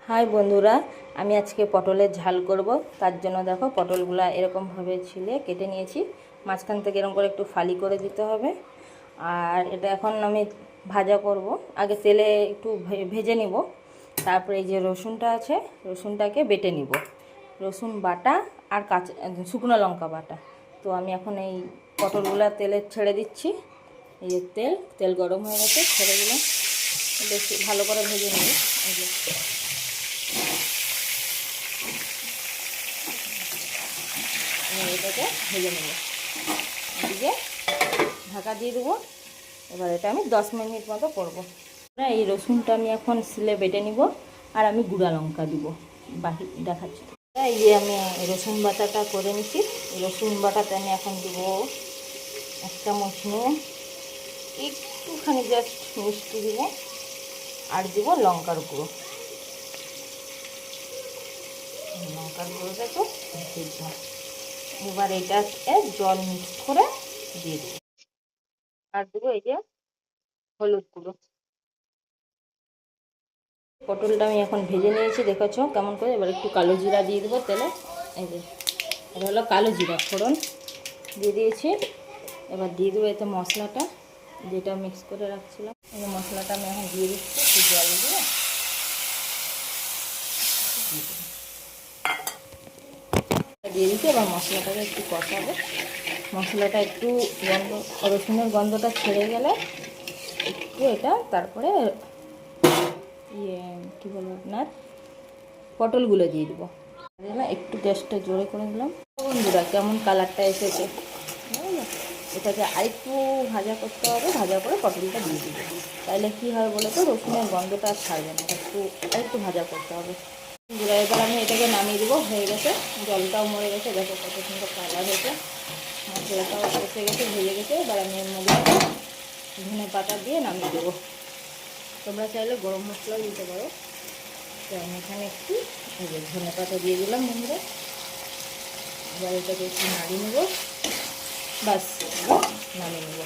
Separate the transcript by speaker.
Speaker 1: High বন্ধুরা, আমি আজকে পটলের ঝাল করব। তার জন্য দেখো পটলগুলা এরকমভাবে ছিলে কেটে নিয়েছি। মাঝখান থেকে এরকম করে একটু ফালি করে দিতে হবে। আর এটা এখন আমি ভাজা করব। আগে তেলে একটু ভেজে নিব। তারপরে এই যে রসুনটা আছে, রসুনটাকে বেটে নিব। রসুন বাটা আর কাঁচা শুকনো লঙ্কা বাটা। তো আমি এখন এই পটলগুলা তেলে ছেড়ে দিচ্ছি। এই যে তেল গরম হয়ে গেছে, ছেড়ে দিলাম। বেশি ভালো করে ভেজে নিব। এটাকে ভেজে নেব। এদিকে ঢাকা দিয়ে দেবো। এবার এটা আমি 10 মিনিট মতো করবো। এই রসুনটা আমি এখন সিলে বেটে নিব। আর আমি গুঁড়া লঙ্কা দিব, বাকি দেখাচ্ছি। এই যে আমি রসুন বাটাটা করে নিচ্ছি। রসুন বাটাতে আমি এখন দিব 1 চামচ নিয়ে একটুখানি জাস্ট মিষ্টি দিব। আর দিব লঙ্কার গুঁড়ো। লঙ্কার গুঁড়োটা একটু দিব। এবার এটাকে জল মিক্স করে দিয়ে দেবো। আর দেবো এই যে হলুদ গুঁড়ো। পটলটা আমি এখন ভেজে নিয়েছি, দেখেছো কেমন করে। এবার একটু কালো জিরা দিয়ে দেবো তেলে। এই যে এটা হলো কালো জিরা ফোড়ন দিয়ে দিয়েছি। এবার দিয়ে দেবো এতে মশলাটা, যেটা মিক্স করে রাখছিলাম। এই মশলাটা আমি এখন দিয়ে দিচ্ছি একটু জল দিয়ে। দিয়ে দিচ্ছি। এবার মশলাটাকে একটু কষাবো। মশলাটা একটু রসুনের গন্ধটা ছেড়ে গেলে একটু এটা তারপরে কী বলবো আপনার পটলগুলো দিয়ে দেবো। একটু গ্যাসটা জোরে করে দিলাম। বন্ধুরা কেমন কালারটা এসেছে, এটাকে আরেকটু ভাজা করতে হবে। ভাজা করে পটলটা দিয়ে দেবো। তাহলে কী হবে বলে তো, রসুনের গন্ধটা আর ছাড়বে না। আরেকটু ভাজা করতে হবে। বন্ধুরা এবার আমি এটাকে নামিয়ে দেবো। হয়ে গেছে, জলটাও মরে গেছে। দেখো কত সুন্দর কালার হয়েছে। মশলাটাও কষে গেছে, ভেজে গেছে। এবার আমি এর মধ্যে ধনে পাতা দিয়ে নামিয়ে দেবো। তোমরা চাইলে গরম মশলাও দিতে পারো। তো আমি এখানে একটু ধনে পাতা দিয়ে দিলাম বন্ধুরা। এবার এটাকে একটু নাড়িয়ে নেবো। বাস, নামিয়ে নেবো।